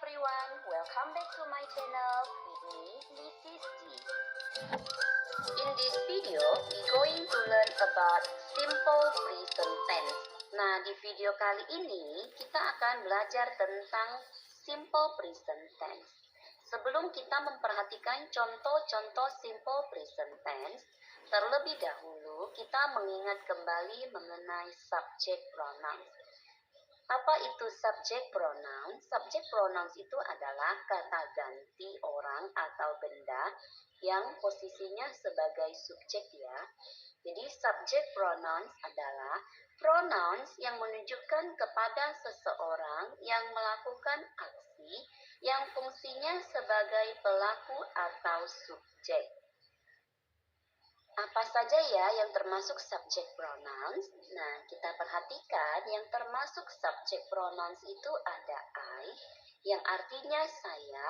everyone, welcome back to my channel with me, Mrs. G. In this video, we're going to learn about simple present tense. Nah, di video kali ini kita akan belajar tentang simple present tense. Sebelum kita memperhatikan contoh-contoh simple present tense, terlebih dahulu kita mengingat kembali mengenai subject pronouns. Apa itu subject pronoun? Subject pronouns itu adalah kata ganti orang atau benda yang posisinya sebagai subjek ya. Jadi subject pronouns adalah pronouns yang menunjukkan kepada seseorang yang melakukan aksi yang fungsinya sebagai pelaku atau subjek. Apa saja ya yang termasuk subject pronouns? Nah, kita perhatikan yang termasuk subject pronouns itu ada I, yang artinya saya,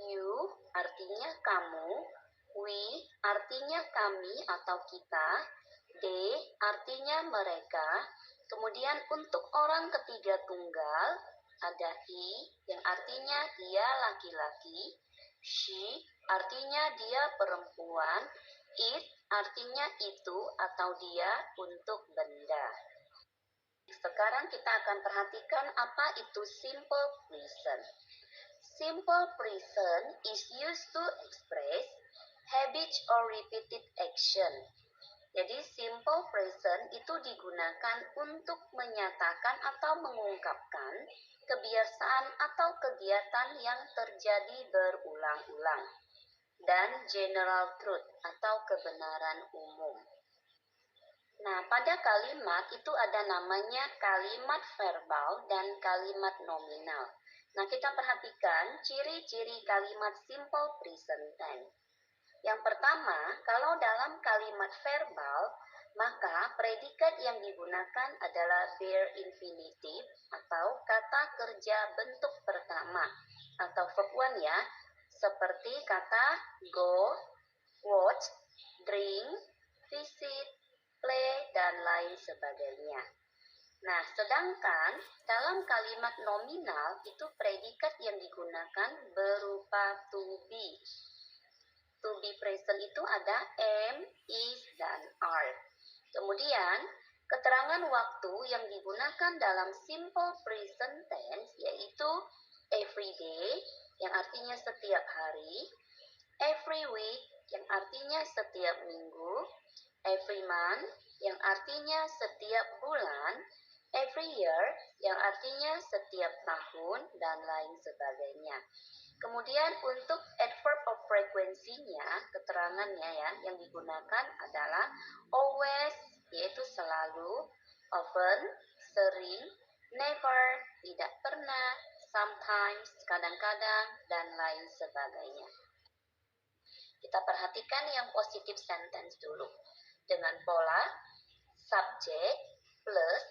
you, artinya kamu, we, artinya kami atau kita, they, artinya mereka, kemudian untuk orang ketiga tunggal, ada he, yang artinya dia laki-laki, she, artinya dia perempuan, it, artinya itu atau dia untuk benda. Sekarang kita akan perhatikan apa itu simple present. Simple present is used to express habits or repeated action. Jadi simple present itu digunakan untuk menyatakan atau mengungkapkan kebiasaan atau kegiatan yang terjadi berulang-ulang. Dan general truth atau kebenaran umum. Nah, pada kalimat itu ada namanya kalimat verbal dan kalimat nominal. Nah, kita perhatikan ciri-ciri kalimat simple present tense. Yang pertama, kalau dalam kalimat verbal, maka predikat yang digunakan adalah bare infinitive atau kata kerja bentuk pertama atau verb one ya. Seperti kata go, watch, drink, visit, play, dan lain sebagainya. Nah, sedangkan dalam kalimat nominal itu predikat yang digunakan berupa to be. To be present itu ada am, is, dan are. Kemudian, keterangan waktu yang digunakan dalam simple present tense yaitu every day, yang artinya setiap hari, every week, yang artinya setiap minggu, every month, yang artinya setiap bulan, every year, yang artinya setiap tahun, dan lain sebagainya. Kemudian untuk adverb of frequency-nya, keterangannya ya, yang digunakan adalah always, yaitu selalu, often, sering, never, tidak pernah, sometimes, kadang-kadang, dan lain sebagainya. Kita perhatikan yang positive sentence dulu. Dengan pola subject plus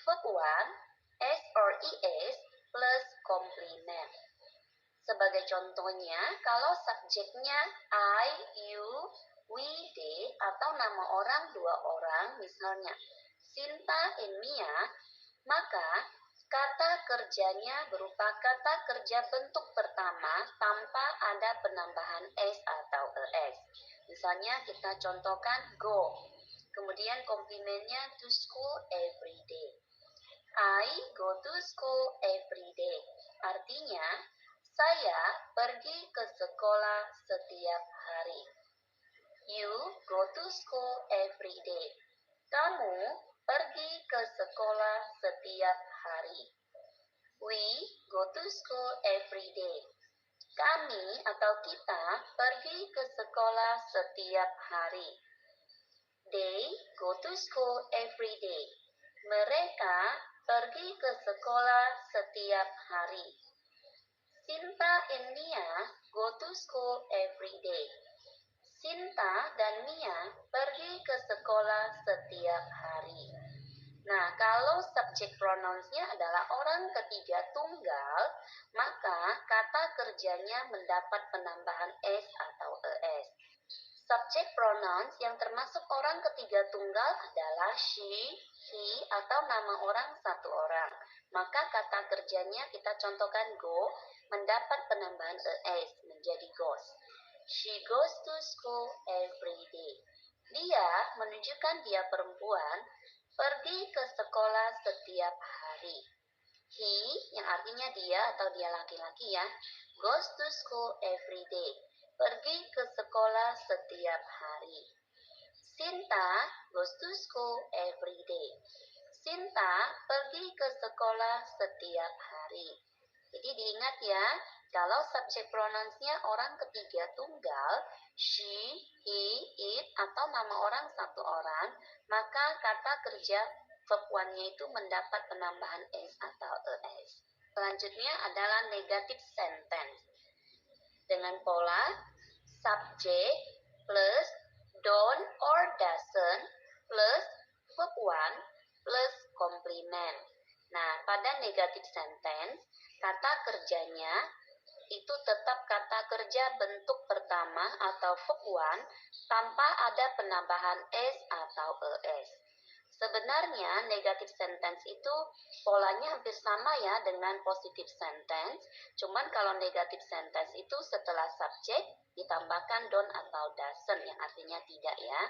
verb one, s or es plus complement. Sebagai contohnya, kalau subjeknya I, you, we, they, atau nama orang dua orang, misalnya Sinta and Mia, maka kata kerjanya berupa kata kerja bentuk pertama tanpa ada penambahan s atau es. Misalnya kita contohkan go. Kemudian komplimennya to school every day. I go to school every day. Artinya, saya pergi ke sekolah setiap hari. You go to school every day. Kamu pergi ke sekolah setiap hari. We go to school every day. Kami atau kita pergi ke sekolah setiap hari. They go to school every day. Mereka pergi ke sekolah setiap hari. Sinta and Mia go to school every day. Sinta dan Mia pergi ke sekolah setiap hari. Nah, kalau subject pronouns-nya adalah orang ketiga tunggal, maka kata kerjanya mendapat penambahan s atau es. Subject pronouns yang termasuk orang ketiga tunggal adalah she, he, atau nama orang satu orang. Maka kata kerjanya kita contohkan go, mendapat penambahan es menjadi goes. She goes to school every day. Dia menunjukkan dia perempuan, pergi ke sekolah setiap hari. He, yang artinya dia atau dia laki-laki ya, goes to school every day. Pergi ke sekolah setiap hari. Sinta goes to school every day. Sinta pergi ke sekolah setiap hari. Jadi diingat ya, kalau subjek pronounsnya orang ketiga tunggal, she, he, it, atau nama orang satu orang, maka kata kerja verb one-nya itu mendapat penambahan s atau es. Selanjutnya adalah negative sentence. Dengan pola subject plus don't or doesn't plus verb one plus complement. Nah, pada negative sentence, kata kerjanya itu tetap kata kerja bentuk pertama atau verb one tanpa ada penambahan s atau es. Sebenarnya negative sentence itu polanya hampir sama ya dengan positive sentence. Cuman kalau negative sentence itu setelah subjek ditambahkan don't atau doesn't yang artinya tidak ya.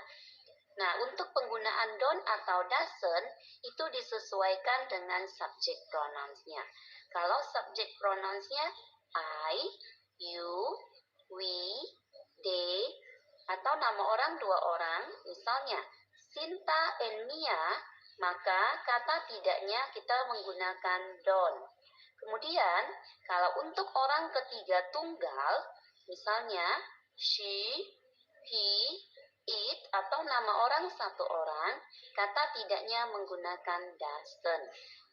Nah, untuk penggunaan don't atau doesn't itu disesuaikan dengan subject pronouns-nya. Kalau subject pronouns-nya I, you, we, they, atau nama orang dua orang, misalnya Sinta and Mia, maka kata tidaknya kita menggunakan don't. Kemudian, kalau untuk orang ketiga tunggal, misalnya she, he, it, atau nama orang satu orang, kata tidaknya menggunakan doesn't.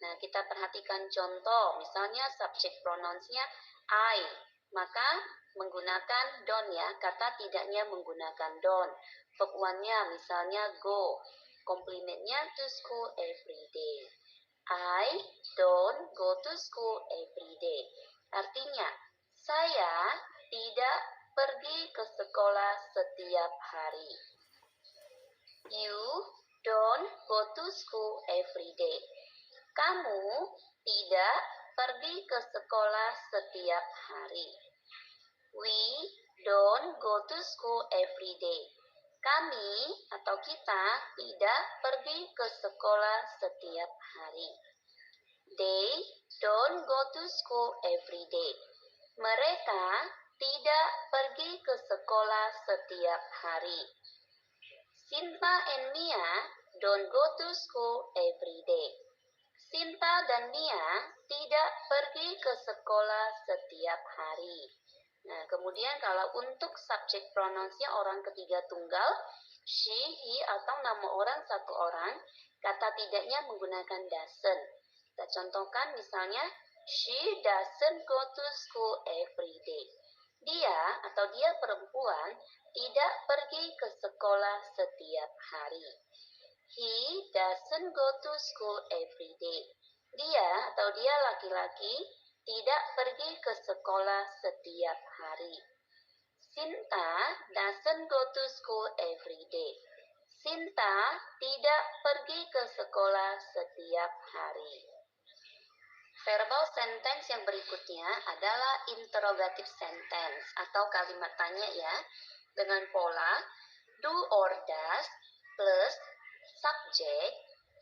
Nah, kita perhatikan contoh, misalnya subject pronouns-nya I, maka menggunakan don't ya, kata tidaknya menggunakan don't. Verb one-nya misalnya go, komplimennya to school every day. I don't go to school every day. Artinya, saya tidak pergi ke sekolah setiap hari. You don't go to school every day. Kamu tidak pergi ke sekolah setiap hari. We don't go to school every day. Kami atau kita tidak pergi ke sekolah setiap hari. They don't go to school every day. Mereka tidak pergi ke sekolah setiap hari. Sinta and Mia don't go to school every day. Sinta dan Mia tidak pergi ke sekolah setiap hari. Nah, kemudian kalau untuk subject pronouns-nya orang ketiga tunggal, she, he, atau nama orang satu orang, kata tidaknya menggunakan doesn't. Kita contohkan misalnya, she doesn't go to school every day. Dia atau dia perempuan tidak pergi ke sekolah setiap hari. He doesn't go to school every day. Dia atau dia laki-laki tidak pergi ke sekolah setiap hari. Sinta doesn't go to school every day. Sinta tidak pergi ke sekolah setiap hari. Verbal sentence yang berikutnya adalah interrogative sentence atau kalimat tanya ya, dengan pola do or does plus subject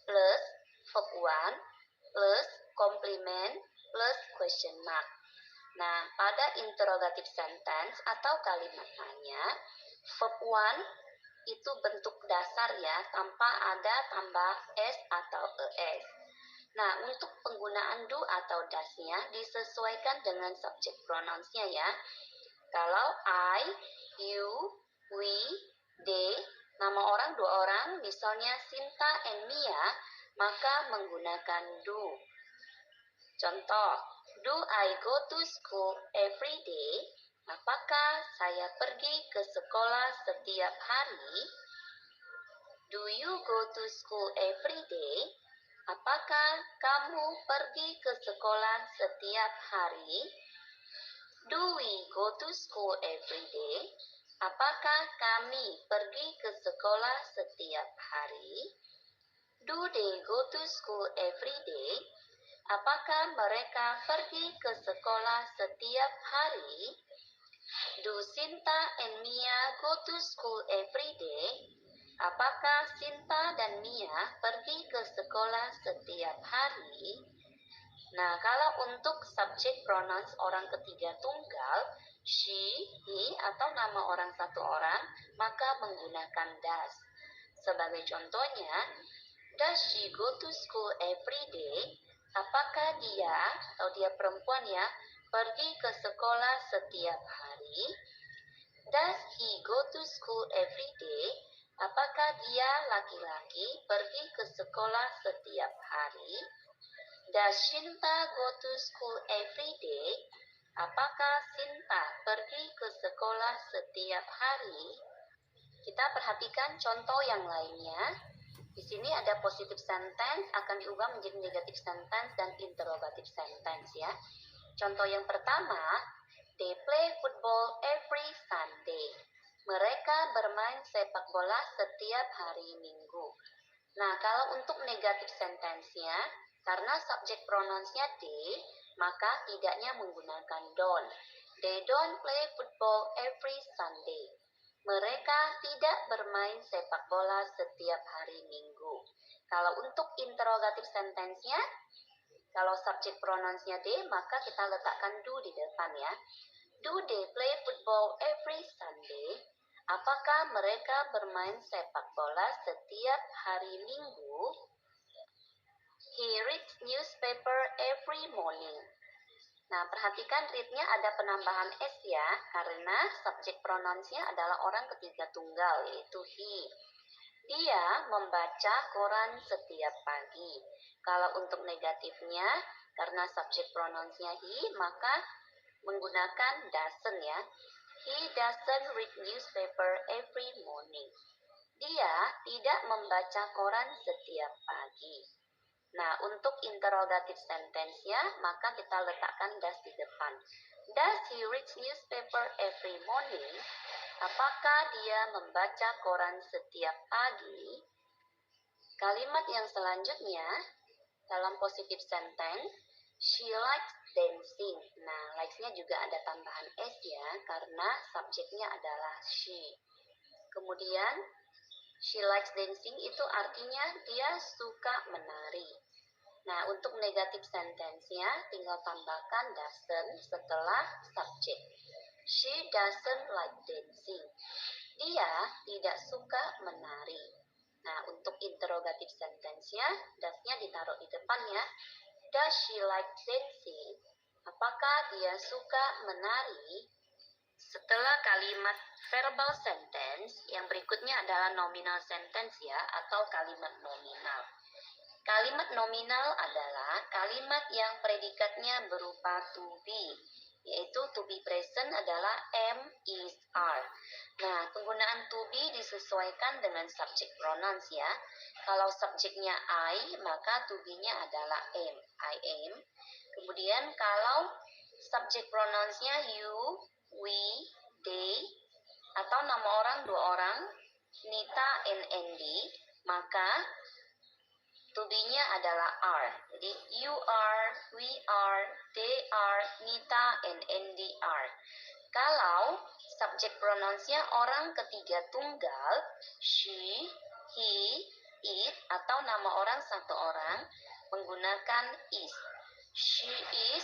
plus verb one plus complement plus question mark. Nah, pada interrogative sentence atau kalimat tanya, verb one itu bentuk dasar ya, tanpa ada tambah s atau es. Nah, untuk penggunaan do atau does-nya disesuaikan dengan subject pronouns-nya ya. Kalau I, you, we, they, nama orang dua orang, misalnya Sinta and Mia, maka menggunakan do. Contoh, do I go to school every day? Apakah saya pergi ke sekolah setiap hari? Do you go to school every day? Apakah kamu pergi ke sekolah setiap hari? Do we go to school every day? Apakah kami pergi ke sekolah setiap hari? Do they go to school every day? Apakah mereka pergi ke sekolah setiap hari? Do Sinta and Mia go to school every day? Apakah Sinta dan Mia pergi ke sekolah setiap hari? Nah, kalau untuk subjek pronouns orang ketiga tunggal, she, he, atau nama orang satu orang, maka menggunakan does. Sebagai contohnya, does she go to school every day? Apakah dia atau dia perempuan ya pergi ke sekolah setiap hari? Does he go to school every day? Apakah dia laki-laki pergi ke sekolah setiap hari? Does Shinta go to school every day? Apakah Sinta pergi ke sekolah setiap hari? Kita perhatikan contoh yang lainnya. Di sini ada positive sentence akan diubah menjadi negative sentence dan interrogative sentence ya. Contoh yang pertama, they play football every Sunday. Mereka bermain sepak bola setiap hari Minggu. Nah, kalau untuk negative sentence-nya, karena subjek pronouns-nya they, maka tidaknya menggunakan don't. They don't play football every Sunday. Mereka tidak bermain sepak bola setiap hari Minggu. Kalau untuk interrogative sentence-nya, kalau subjek pronouns-nya they, maka kita letakkan do di depan ya. Do they play football every Sunday? Apakah mereka bermain sepak bola setiap hari Minggu? He reads newspaper every morning. Nah, perhatikan read-nya ada penambahan s ya, karena subjek pronouns-nya adalah orang ketiga tunggal, yaitu he. Dia membaca koran setiap pagi. Kalau untuk negatifnya, karena subjek pronouns-nya he, maka menggunakan doesn't ya. He doesn't read newspaper every morning. Dia tidak membaca koran setiap pagi. Nah, untuk interrogative sentence-nya, maka kita letakkan does di depan. Does he read newspaper every morning? Apakah dia membaca koran setiap pagi? Kalimat yang selanjutnya, dalam positive sentence, she likes dancing. Nah, likes-nya juga ada tambahan s ya, karena subjeknya adalah she. Kemudian, she likes dancing itu artinya dia suka menari. Nah, untuk negative sentence-nya tinggal tambahkan doesn't setelah subjek. She doesn't like dancing. Dia tidak suka menari. Nah, untuk interrogative sentence-nya, does-nya ditaruh di depannya. Does she like dancing? Apakah dia suka menari? Setelah kalimat verbal sentence, yang berikutnya adalah nominal sentence ya, atau kalimat nominal. Kalimat nominal adalah kalimat yang predikatnya berupa to be, yaitu to be present adalah am, is, are. Nah, penggunaan to be disesuaikan dengan subject pronouns ya. Kalau subjeknya I, maka to be-nya adalah am, I am. Kemudian kalau subject pronouns-nya you, we, they, atau nama orang dua orang, Nita and Andy, maka to be-nya adalah are. Jadi you are, we are, they are, Nita and Andy are. Kalau subject pronouns-nya orang ketiga tunggal, she, he, it, atau nama orang satu orang, menggunakan is. She is,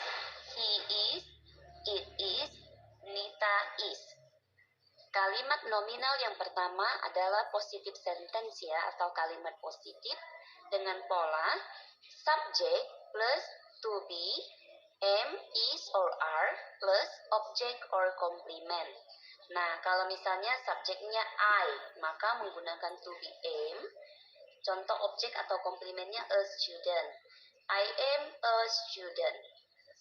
he is, it is, Nita is. Kalimat nominal yang pertama adalah positive sentence ya, atau kalimat positif dengan pola subject plus to be, am, is, or are plus object or complement. Nah, kalau misalnya subjeknya I, maka menggunakan to be am. Contoh objek atau komplementnya a student. I am a student.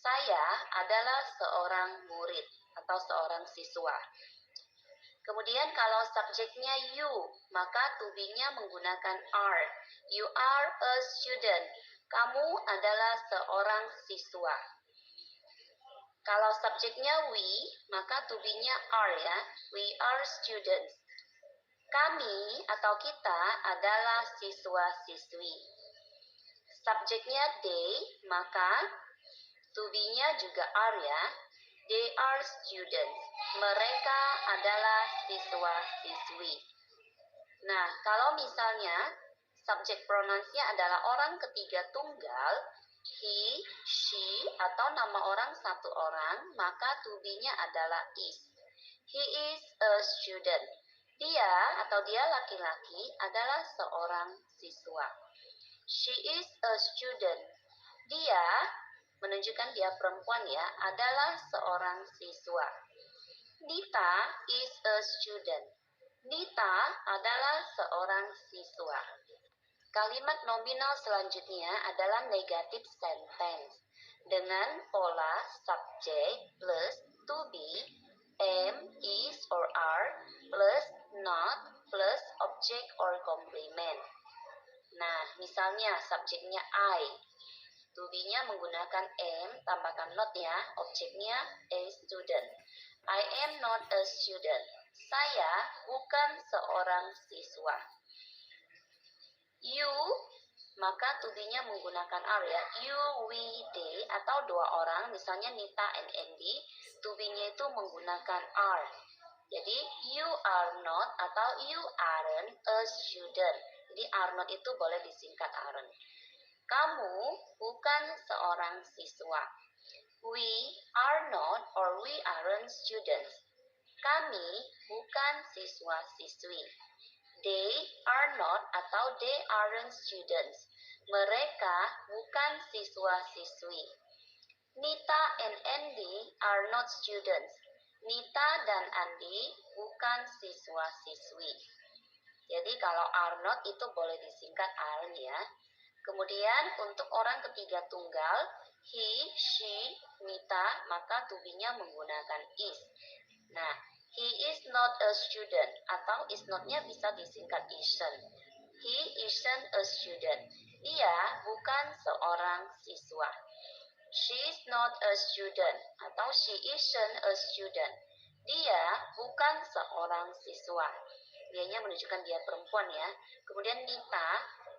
Saya adalah seorang murid atau seorang siswa. Kemudian kalau subjeknya you, maka to be-nya menggunakan are. You are a student. Kamu adalah seorang siswa. Kalau subjeknya we, maka to be-nya are ya. We are students. Kami atau kita adalah siswa-siswi. Subjeknya they, maka to be-nya juga are ya. They are students. Mereka adalah siswa-siswi. Nah, kalau misalnya subjek pronouns-nya adalah orang ketiga tunggal, he, she, atau nama orang satu orang, maka to be-nya adalah is. He is a student. Dia atau dia laki-laki adalah seorang siswa. She is a student. Dia menunjukkan dia perempuan ya, adalah seorang siswa. Nita is a student. Nita adalah seorang siswa. Kalimat nominal selanjutnya adalah negative sentence dengan pola subject plus to be, am, is, or are plus not plus object or complement. Nah, misalnya subjeknya I, to be-nya menggunakan am, tambahkan not ya, objeknya a student. I am not a student. Saya bukan seorang siswa. You, maka to be-nya menggunakan are ya. You, we, they, atau dua orang, misalnya Nita and Andy, to be-nya itu menggunakan are. Jadi, you are not atau you aren't a student. Jadi, are not itu boleh disingkat aren't. Kamu bukan seorang siswa. We are not or we aren't students. Kami bukan siswa-siswi. They are not atau they aren't students. Mereka bukan siswa-siswi. Nita and Andy are not students. Nita dan Andy bukan siswa-siswi. Jadi kalau are not itu boleh disingkat aren't ya. Kemudian untuk orang ketiga tunggal, he, she, Nita, maka to be-nya menggunakan is. Nah, he is not a student atau is not-nya bisa disingkat isn't. He isn't a student. Dia bukan seorang siswa. She is not a student atau she isn't a student. Dia bukan seorang siswa. Dianya menunjukkan dia perempuan ya. Kemudian Nita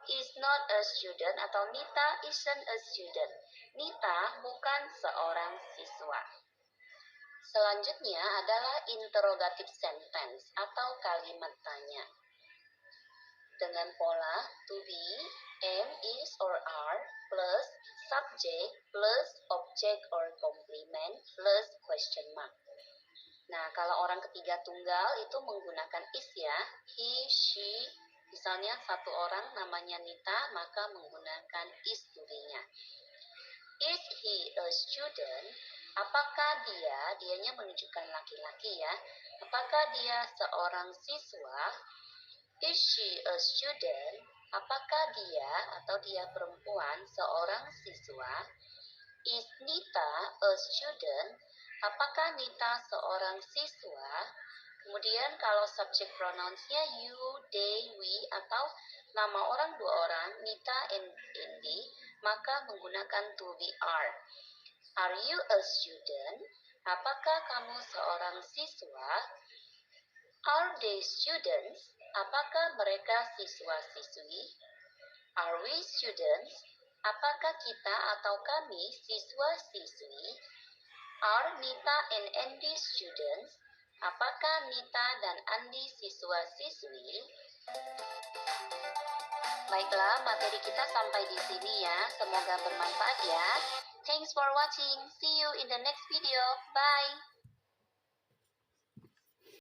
is not a student atau Nita isn't a student. Nita bukan seorang siswa. Selanjutnya adalah interrogative sentence atau kalimat tanya. Dengan pola to be, am, is, or are plus subject plus object or complement plus question mark. Nah, kalau orang ketiga tunggal itu menggunakan is ya. He, she, misalnya satu orang namanya Nita, maka menggunakan is to be-nya. Is he a student? Apakah dianya menunjukkan laki-laki ya. Apakah dia seorang siswa? Is she a student? Apakah dia atau dia perempuan seorang siswa? Is Nita a student? Apakah Nita seorang siswa? Kemudian kalau subject pronouns-nya you, they, we, atau nama orang dua orang, Nita and Andy, maka menggunakan to be are. Are you a student? Apakah kamu seorang siswa? Are they students? Apakah mereka siswa-siswi? Are we students? Apakah kita atau kami siswa-siswi? Are Nita and Andy students? Apakah Nita dan Andy siswa-siswi? Baiklah, materi kita sampai di sini ya. Semoga bermanfaat ya. Thanks for watching. See you in the next video. Bye.